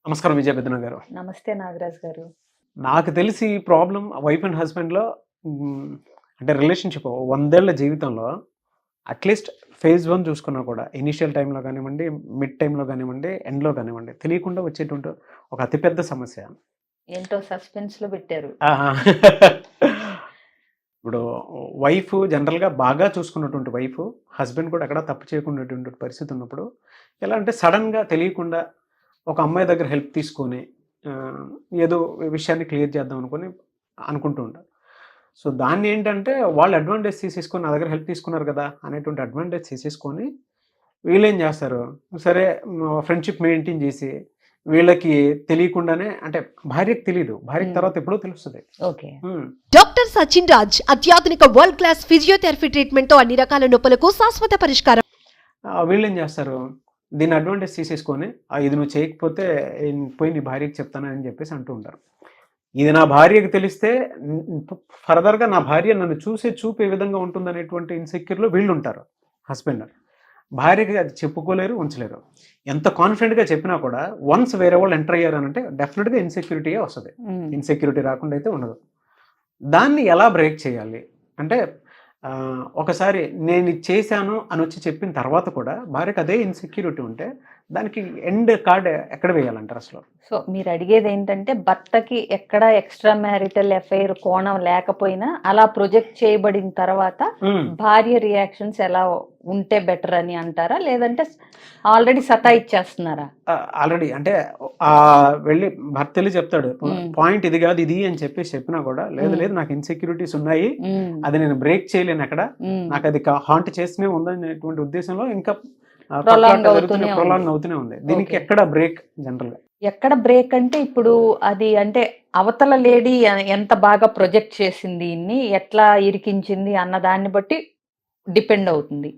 నమస్కారం విజయభద్రన్ గారు. నమస్తే నాగరాజ్ గారు. నాకు తెలిసి ఈ ప్రాబ్లమ్ వైఫ్ అండ్ హస్బెండ్‌లో అంటే రిలేషన్‌షిప్ 100 ఏళ్ల జీవితంలో అట్‌లీస్ట్ ఫేజ్ 1 చూసుకున్నా కూడా ఇనీషియల్ టైమ్‌లో గానివ్వండి, మిడ్ టైమ్‌లో గానివ్వండి, ఎండ్‌లో గానివ్వండి తెలియకుండా వచ్చేటువంటి ఒక అతిపెద్ద సమస్య. ఏంటో సస్పెన్స్‌లో పెట్టారు. ఆహా! ఇప్పుడు వైఫ్ జనరల్‌గా బాగా చూసుకున్నటువంటి వైఫ్, హస్బెండ్ కూడా ఎక్కడ తప్పు చేయకుండాటువంటి పరిస్థితి ఉన్నప్పుడు, ఎలా అంటే సడెన్‌గా తెలియకుండా ఒక అమ్మాయి దగ్గర హెల్ప్ తీసుకొని ఏదో విషయాన్ని క్లియర్ చేద్దాం అనుకుంటూ ఉంటారు. సో, దాన్నేంటంటే వాళ్ళు అడ్వాంటేజ్ తీసేసుకొని నా దగ్గర హెల్ప్ తీసుకున్నారు కదా! అనేటువంటి అడ్వాంటేజ్ తీసేసుకొని వీళ్ళేం చేస్తారు, సరే ఫ్రెండ్‌షిప్ మెయింటైన్ చేసి వీళ్ళకి తెలియకుండానే అంటే భార్యకి తెలీదు. భార్యకి తర్వాత ఎప్పుడో తెలుస్తది. ఓకే. డాక్టర్ సచిన్ రాజ్ అత్యాధునిక వరల్డ్ క్లాస్ ఫిజియోథెరపీ ట్రీట్మెంట్ తో అన్ని రకాల నొప్పులకు శాశ్వత పరిష్కారం. వీళ్ళేం చేస్తారు, దీన్ని అడ్వాంటేజ్ తీసేసుకొని ఇది నువ్వు చేయకపోతే పోయి నీ భార్యకి చెప్తానని చెప్పేసి అంటూ ఉంటారు. ఇది నా భార్యకి తెలిస్తే ఫర్దర్‌గా నా భార్య నన్ను చూపు ఏ విధంగా ఉంటుందనేటువంటి ఇన్‌సెక్యూర్‌లో వీళ్ళుంటారు హస్బెండ్. భార్యకి అది చెప్పుకోలేరు, ఉంచలేరు. ఎంత కాన్ఫిడెంట్‌గా చెప్పినా కూడా వన్స్ వేరే వాళ్ళు ఎంటర్ అయ్యారనంటే డెఫినెట్‌గా ఇన్‌సెక్యూరిటీయే వస్తది. ఇన్‌సెక్యూరిటీ రాకుండా అయితే ఉండదు. దాన్ని ఎలా బ్రేక్ చేయాలి? అంటే ఒకసారి నేను ఇది చేశాను అని వచ్చి చెప్పిన తర్వాత కూడా భార్యకి అదే ఇన్‌సెక్యూరిటీ ఉంటే దానికి ఎండ్ కార్డ్ ఎక్కడ వేయాలంటారు అసలు? సో, మీరు అడిగేది ఏంటంటే భర్తకి ఎక్కడ ఎక్స్ట్రా మ్యారిటల్ అఫైర్ కోణం లేకపోయినా అలా ప్రొజెక్ట్ చేయబడిన తర్వాత భార్య రియాక్షన్స్ ఎలా ఉంటే బెటర్ అని అంటారా, లేదంటే ఆల్రెడీ సతాయిచ్చేస్తున్నారా? ఆల్రెడీ అంటే వెళ్ళి భర్త వెళ్ళి చెప్తాడు, పాయింట్ ఇది కాదు ఇది అని చెప్పినా కూడా లేదు నాకు ఇన్సెక్యూరిటీస్ ఉన్నాయి, అది నేను బ్రేక్ చేయలేను, అక్కడ నాకు అది హాంట్ చేస్తూనే ఉందనేటువంటి ఉద్దేశంలో ఇంకా ప్రొలాంగ్ అవుతూనే ఉంది. దీనికి ఎక్కడ బ్రేక్ జనరల్ గా? ఎక్కడ బ్రేక్ అంటే ఇప్పుడు అది అంటే అవతల లేడీ ఎంత బాగా ప్రొజెక్ట్ చేసింది, ఎట్లా ఇరికించింది అన్న దాన్ని బట్టి డిపెండ్ అవుతుంది.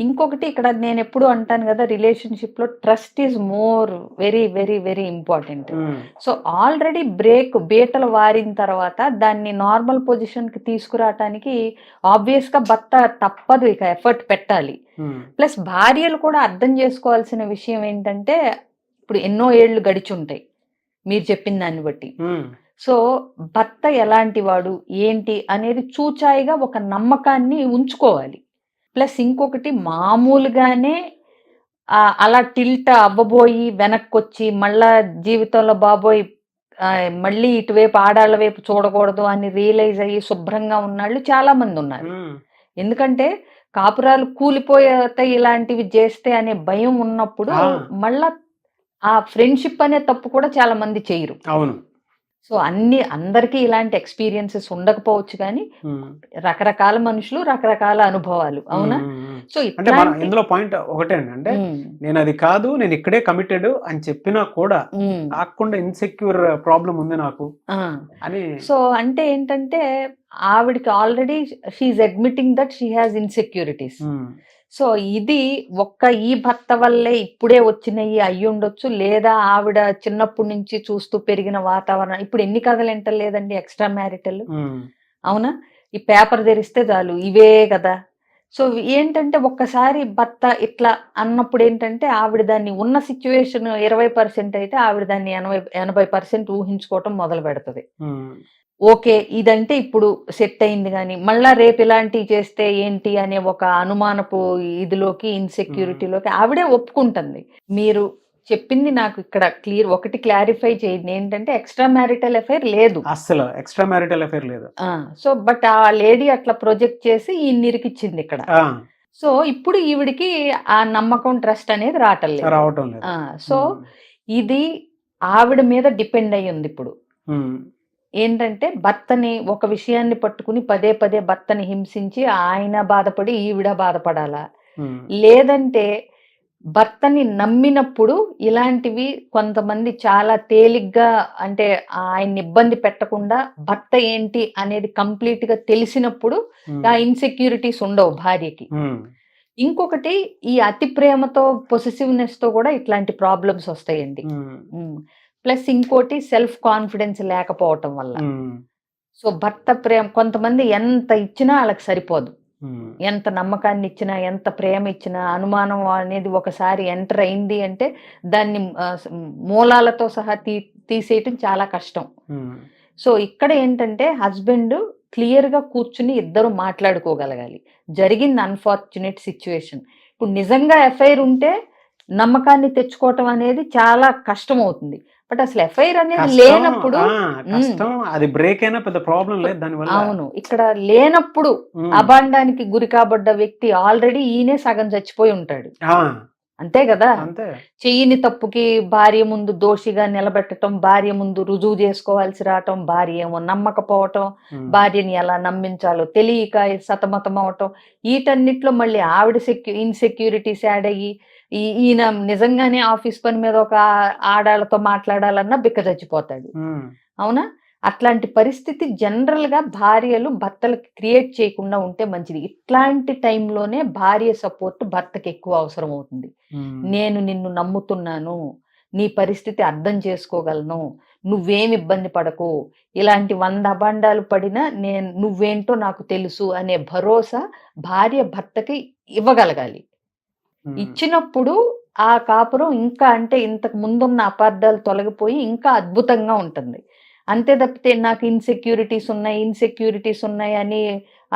ఇంకొకటి ఇక్కడ నేను ఎప్పుడు అంటాను కదా, రిలేషన్షిప్ లో trust is more very very very important. So already బీటలు వారిన తర్వాత దాన్ని నార్మల్ పొజిషన్ కి తీసుకురావటానికి ఆబ్వియస్ గా భర్త తప్పదు ఇక ఎఫర్ట్ పెట్టాలి. ప్లస్ భార్యలు కూడా అర్థం చేసుకోవాల్సిన విషయం ఏంటంటే ఇప్పుడు ఎన్నో ఏళ్లు గడిచి ఉంటాయి మీరు చెప్పిన దాన్ని బట్టి. సో భర్త ఎలాంటి వాడు ఏంటి అనేది చూచాయిగా ఒక నమ్మకాన్ని ఉంచుకోవాలి. ప్లస్ ఇంకొకటి మామూలుగానే అలా టిల్ట్ అవ్వబోయి వెనక్కొచ్చి మళ్ళా జీవితంలో బాబోయ్ మళ్ళీ ఇటువైపు ఆడాళ్ళ వైపు చూడకూడదు అని రియలైజ్ అయ్యి శుభ్రంగా ఉన్నాళ్ళు చాలా మంది ఉన్నారు. ఎందుకంటే కాపురాలు కూలిపోతాయి ఇలాంటివి చేస్తే అనే భయం ఉన్నప్పుడు మళ్ళా ఆ ఫ్రెండ్షిప్ అనే తప్పు కూడా చాలా మంది చేయరు. అవును. సో అందరికీ ఇలాంటి ఎక్స్పీరియన్సెస్ ఉండకపోవచ్చు, కానీ రకరకాల మనుషులు రకరకాల అనుభవాలు. అవునా? సో ఇందులో పాయింట్ ఒకటే అంటే నేను అది కాదు, నేను ఇక్కడే కమిటెడ్ అని చెప్పినా కూడా కాకుండా ఇన్సెక్యూర్ ప్రాబ్లం ఉంది నాకు అని. సో అంటే ఏంటంటే ఆవిడకి already she admitting that she has insecurities. So ఇది ఈ భర్త వల్లే ఇప్పుడే వచ్చినవి అయ్యి ఉండొచ్చు, లేదా ఆవిడ చిన్నప్పటి నుంచి చూస్తూ పెరిగిన వాతావరణం. ఇప్పుడు ఎన్ని కథలు ఎంటలేదండి ఎక్స్ట్రా మ్యారిటల్, అవునా? ఈ పేపర్ తెరిస్తే చాలు ఇవే కదా. సో ఏంటంటే ఒక్కసారి భర్త ఇట్లా అన్నప్పుడు ఏంటంటే ఆవిడ దాన్ని ఉన్న సిచ్యువేషన్ 20% అయితే ఆవిడ దాన్ని 80% ఊహించుకోవటం మొదలు పెడుతుంది. ఓకే ఇదంటే ఇప్పుడు సెట్ అయింది, కానీ మళ్ళా రేపు ఇలాంటివి చేస్తే ఏంటి అనే ఒక అనుమానపు ఇదిలోకి ఇన్సెక్యూరిటీలోకి ఆవిడే ఒప్పుకుంటుంది. మీరు చెప్పింది నాకు ఇక్కడ ఒకటి క్లారిఫై చేయండి, ఏంటంటే ఎక్స్ట్రా మ్యారిటల్ అఫైర్ లేదు, అసలు ఎక్స్ట్రా మ్యారిటల్ అఫైర్ లేదు. సో బట్ ఆ లేడీ అట్లా ప్రొజెక్ట్ చేసి ఈ నిరికిచ్చింది ఇక్కడ. సో ఇప్పుడు ఈవిడికి ఆ నమ్మకం ట్రస్ట్ అనేది రావటం లేదు. సో ఇది ఆవిడ మీద డిపెండ్ అయ్యి ఉంది. ఇప్పుడు ఏంటంటే భర్తని ఒక విషయాన్ని పట్టుకుని పదే పదే భర్తని హింసించి ఆయన బాధపడి ఈవిడ బాధపడాలా, లేదంటే భర్తని నమ్మినప్పుడు ఇలాంటివి కొంతమంది చాలా తేలిగ్గా అంటే ఆయన్ని ఇబ్బంది పెట్టకుండా భర్త ఏంటి అనేది కంప్లీట్ గా తెలిసినప్పుడు ఆ ఇన్సెక్యూరిటీస్ ఉండవు భార్యకి. ఇంకొకటి ఈ అతి ప్రేమతో పొసెసివ్నెస్ తో కూడా ఇట్లాంటి ప్రాబ్లమ్స్ వస్తాయండి. ప్లస్ ఇంకోటి సెల్ఫ్ కాన్ఫిడెన్స్ లేకపోవటం వల్ల. సో భర్త ప్రేమ కొంతమంది ఎంత ఇచ్చినా వాళ్ళకి సరిపోదు. ఎంత నమ్మకాన్ని ఇచ్చినా, ఎంత ప్రేమ ఇచ్చినా, అనుమానం అనేది ఒకసారి ఎంటర్ అయింది అంటే దాన్ని మూలాలతో సహా తీసేయటం చాలా కష్టం. సో ఇక్కడ ఏంటంటే హస్బెండ్ క్లియర్గా కూర్చుని ఇద్దరు మాట్లాడుకోగలగాలి. జరిగింది అన్ఫార్చునేట్ సిచ్యువేషన్. ఇప్పుడు నిజంగా ఎఫ్ఐఆర్ ఉంటే నమ్మకాన్ని తెచ్చుకోవటం అనేది చాలా కష్టం అవుతుంది. బట్ అసలు ఎఫ్ఐఆర్ అనేది లేనప్పుడు అది బ్రేక్ అయినా పెద్ద ప్రాబ్లం లేదు దానివల్ల. అవును, ఇక్కడ లేనప్పుడు అబాండానికి గురి కాబడ్డ వ్యక్తి ఆల్రెడీ ఈయనే సగం చచ్చిపోయి ఉంటాడు. అంతే కదా. చెయ్యని తప్పుకి భార్య ముందు దోషిగా నిలబెట్టడం, భార్య ముందు రుజువు చేసుకోవాల్సి రావటం, భార్య ఏమో నమ్మకపోవటం, భార్యని ఎలా నమ్మించాలో తెలియక సతమతం అవటం, వీటన్నిట్లో మళ్ళీ ఆవిడ ఇన్సెక్యూరిటీస్ యాడ్ అయ్యి ఈయన నిజంగానే ఆఫీస్ పని మీద ఒక ఆడాళ్ళతో మాట్లాడాలన్నా బిక్క చచ్చిపోతాడు. అవునా? అట్లాంటి పరిస్థితి జనరల్ గా భార్యలు భర్తలకు క్రియేట్ చేయకుండా ఉంటే మంచిది. ఇట్లాంటి టైంలోనే భార్య సపోర్ట్ భర్తకి ఎక్కువ అవసరం అవుతుంది. నేను నిన్ను నమ్ముతున్నాను, నీ పరిస్థితి అర్థం చేసుకోగలను, నువ్వేం ఇబ్బంది పడకు, ఇలాంటి 100 అబాండాలు పడినా నువ్వేంటో నాకు తెలుసు అనే భరోసా భార్య భర్తకి ఇవ్వగలగాలి. ఇచ్చినప్పుడు ఆ కాపురం ఇంకా అంటే ఇంతకు ముందున్న అపార్థాలు తొలగిపోయి ఇంకా అద్భుతంగా ఉంటుంది. అంతే తప్పితే నాకు ఇన్సెక్యూరిటీస్ ఉన్నాయి అని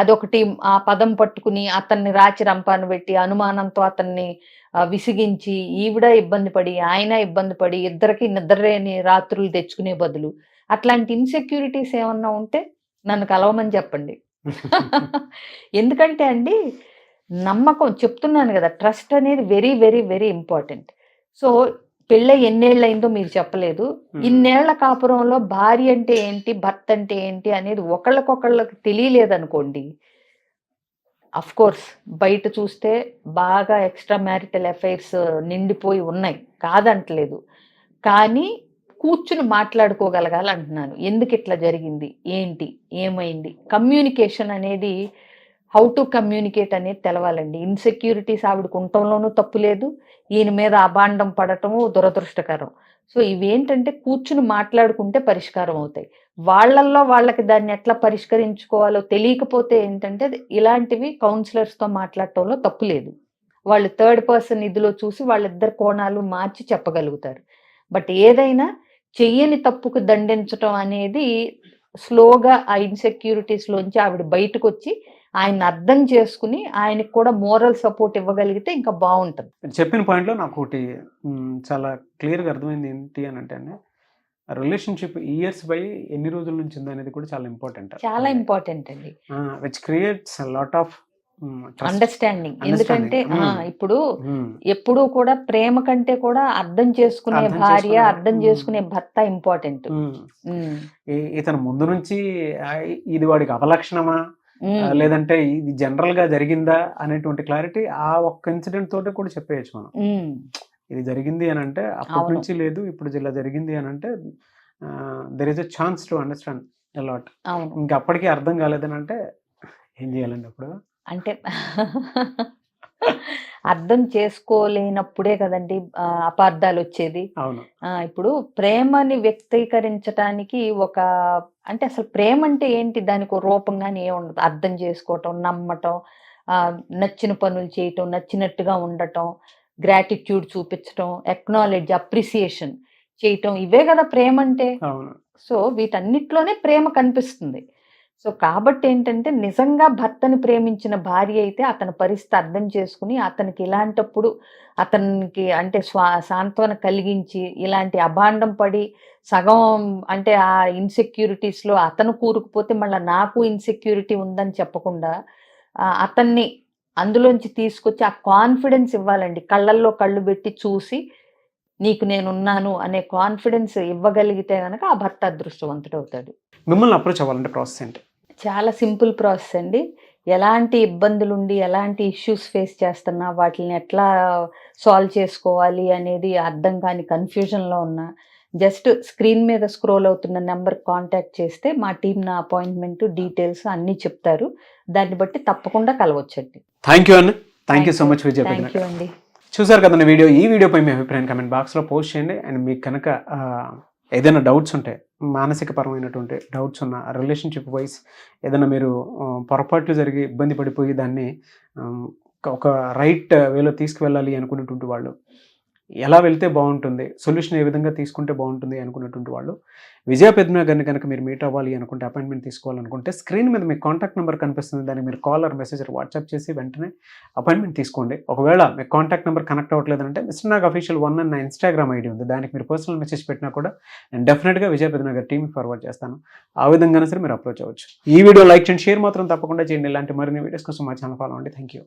అదొకటి ఆ పదం పట్టుకుని అతన్ని రాచి రంపాను పెట్టి అనుమానంతో అతన్ని విసిగించి ఈవిడ ఇబ్బంది పడి ఆయన ఇబ్బంది పడి ఇద్దరికి నిద్రలేని రాత్రులు తెచ్చుకునే బదులు అట్లాంటి ఇన్సెక్యూరిటీస్ ఏమన్నా ఉంటే నన్ను కలవమని చెప్పండి. ఎందుకంటే అండి నమ్మకం చెప్తున్నాను కదా, ట్రస్ట్ అనేది very very very important. So పెళ్ళై ఎన్నేళ్ళైందో మీరు చెప్పలేదు. ఇన్నేళ్ల కాపురంలో భార్య అంటే ఏంటి, భర్త అంటే ఏంటి అనేది ఒకళ్ళకొకళ్ళకి తెలియలేదనుకోండి, అఫ్ కోర్స్ బయట చూస్తే బాగా ఎక్స్ట్రా మ్యారిటల్ అఫైర్స్ నిండిపోయి ఉన్నాయి, కాదంటలేదు. కానీ కూర్చుని మాట్లాడుకోగలగాలి అంటున్నాను. ఎందుకు ఇట్లా జరిగింది, ఏంటి, ఏమైంది, కమ్యూనికేషన్ అనేది, హౌ టు కమ్యూనికేట్ అనేది తెలవాలండి. ఇన్సెక్యూరిటీస్ ఆవిడకు ఉండటంలోనూ తప్పు లేదు, ఈయన మీద అబాండం పడటము దురదృష్టకరం. సో ఇవేంటంటే కూర్చుని మాట్లాడుకుంటే పరిష్కారం అవుతాయి. వాళ్ళకి దాన్ని ఎట్లా పరిష్కరించుకోవాలో తెలియకపోతే ఏంటంటే ఇలాంటివి కౌన్సిలర్స్తో మాట్లాడటంలో తప్పు లేదు. వాళ్ళు థర్డ్ పర్సన్ ఇదిలో చూసి వాళ్ళిద్దరు కోణాలు మార్చి చెప్పగలుగుతారు. బట్ ఏదైనా చెయ్యని తప్పుకు దండించటం అనేది స్లోగా ఆ ఇన్సెక్యూరిటీస్లోంచి ఆవిడ బయటకు వచ్చి ఆయన అర్థం చేసుకుని ఆయనకు కూడా మోరల్ సపోర్ట్ ఇవ్వగలిగితే ఇంకా బాగుంటుంది. చెప్పిన పాయింట్లో నాకు ఒకటి చాలా క్లియర్గా అర్థమైంది. ఏంటి అని అంటే రిలేషన్షిప్ ఇయర్స్ బై ఎన్ని రోజుల నుంచి ఉంది అనేది కూడా చాలా ఇంపార్టెంట్. చాలా ఇంపార్టెంట్ అండి. Which creates lot of understanding. ఎందుకంటే ఇప్పుడు ఎప్పుడూ కూడా ప్రేమ కంటే కూడా అర్థం చేసుకునే భార్య, అర్థం చేసుకునే భర్త ఇంపార్టెంట్. ఇతను ముందు నుంచి ఇది వాడికి అవలక్షణమా లేదంటే ఇది జనరల్ గా జరిగిందా అనేటువంటి క్లారిటీ ఆ ఒక్క ఇన్సిడెంట్ తోటి కూడా చెప్పేయచ్చు మనం. ఇది జరిగింది అని అంటే అప్పటి నుంచి లేదు, ఇప్పుడు ఇలా జరిగింది అని అంటే there is a chance to understand a lot. ఇంకా అప్పటికీ అర్థం కాలేదని అంటే ఏం చేయాలండి అప్పుడు? అంటే అర్థం చేసుకోలేనప్పుడే కదండి అపార్థాలు వచ్చేది. ఇప్పుడు ప్రేమని వ్యక్తీకరించడానికి అంటే అసలు ప్రేమ అంటే ఏంటి, దానికి రూపంగానే ఏముండదు. అర్థం చేసుకోవటం, నమ్మటం, నచ్చిన పనులు చేయటం, నచ్చినట్టుగా ఉండటం, గ్రాటిట్యూడ్ చూపించటం, ఎక్నాలెడ్జ్, అప్రిసియేషన్ చేయటం, ఇవే కదా ప్రేమ అంటే. సో వీటన్నిటిలోనే ప్రేమ కనిపిస్తుంది. సో కాబట్టి ఏంటంటే నిజంగా భర్తని ప్రేమించిన భార్య అయితే అతని పరిస్థితి అర్థం చేసుకుని అతనికి ఇలాంటప్పుడు అతనికి అంటే సాంత్వన కలిగించి ఇలాంటి అభాండం పడి సగం అంటే ఆ ఇన్సెక్యూరిటీస్లో అతను కూరుకుపోతే మళ్ళీ నాకు ఇన్సెక్యూరిటీ ఉందని చెప్పకుండా అతన్ని అందులోంచి తీసుకొచ్చి ఆ కాన్ఫిడెన్స్ ఇవ్వాలండి. కళ్ళల్లో కళ్ళు పెట్టి చూసి నీకు నేనున్నాను అనే కాన్ఫిడెన్స్ ఇవ్వగలిగితే కనుక ఆ భర్త అదృష్టవంతుడు అవుతాడు. మిమ్మల్ని అప్రోచ్ అవ్వాలంటే ప్రాసెస్ ఏంటి? చాలా సింపుల్ ప్రాసెస్ అండి. ఎలాంటి ఇబ్బందులు ఉండి ఎలాంటి ఇష్యూస్ ఫేస్ చేస్తున్నా వాటిని ఎట్లా సాల్వ్ చేసుకోవాలి అనేది అర్థం కాని కన్ఫ్యూజన్లో ఉన్నా జస్ట్ స్క్రీన్ మీద స్క్రోల్ అవుతున్న నెంబర్ కాంటాక్ట్ చేస్తే మా టీం నా అపాయింట్మెంట్ డీటెయిల్స్ అన్నీ చెప్తారు. దాన్ని బట్టి తప్పకుండా కలవచ్చండి. థ్యాంక్ యూ అండి. Thank you so much. Thank you అండి. చూసారు కదా వీడియో. ఈ వీడియోపై మీ అభిప్రాయం కమెంట్ బాక్స్లో పోస్ట్ చేయండి. అండ్ మీకు కనుక ఏదైనా డౌట్స్ ఉంటే, మానసిక పరమైనటువంటి డౌట్స్ ఉన్న, రిలేషన్షిప్ వైజ్ ఏదైనా మీరు పొరపాట్లు జరిగి ఇబ్బంది పడిపోయి దాన్ని ఒక రైట్ వేలో తీసుకువెళ్ళాలి అనుకునేటువంటి వాళ్ళు, ఎలా వెళ్తే బాగుంటుంది, సొల్యూషన్ ఏ విధంగా తీసుకుంటే బాగుంటుంది అనుకున్నటువంటి వాళ్ళు, విజయ పెద్మ గారిని కనుక మీరు మీట్ అవ్వాలి అనుకుంటే, అపాయింట్మెంట్ తీసుకోవాలనుకుంటే, స్క్రీన్ మీద మీకు కాంటాక్ట్ నెంబర్ కనిపిస్తుంది, దానికి మీరు కాల్ ఆర్ మెసేజ్ వాట్సాప్ చేసి వెంటనే అపాయింట్మెంట్ తీసుకోండి. ఒకవేళ మీకు కాంటాక్ట్ నెంబర్ కనెక్ట్ అవ్వట్లేదు అంటే మిస్టర్ నాగ్ అఫీషియల్ 1 అని నా ఇన్స్టాగ్రామ్ ఐడి ఉంది, దానికి మీరు పర్సనల్ మెసేజ్ పెట్టినా కూడా నేను డెఫినెట్గా విజయ పెద్మ గారి టీమ్కి ఫార్వర్డ్ చేస్తాను. ఆ విధంగానే సరే మీరు అప్రోచ్ అవ్వచ్చు. ఈ వీడియో లైక్ చేయండి, షేర్ మాత్రం తప్పకుండా చేయండి. ఇలాంటి మరిన్ని వీడియోస్ కోసం మా ఛానల్ ఫాలో అవ్వండి. Thank you.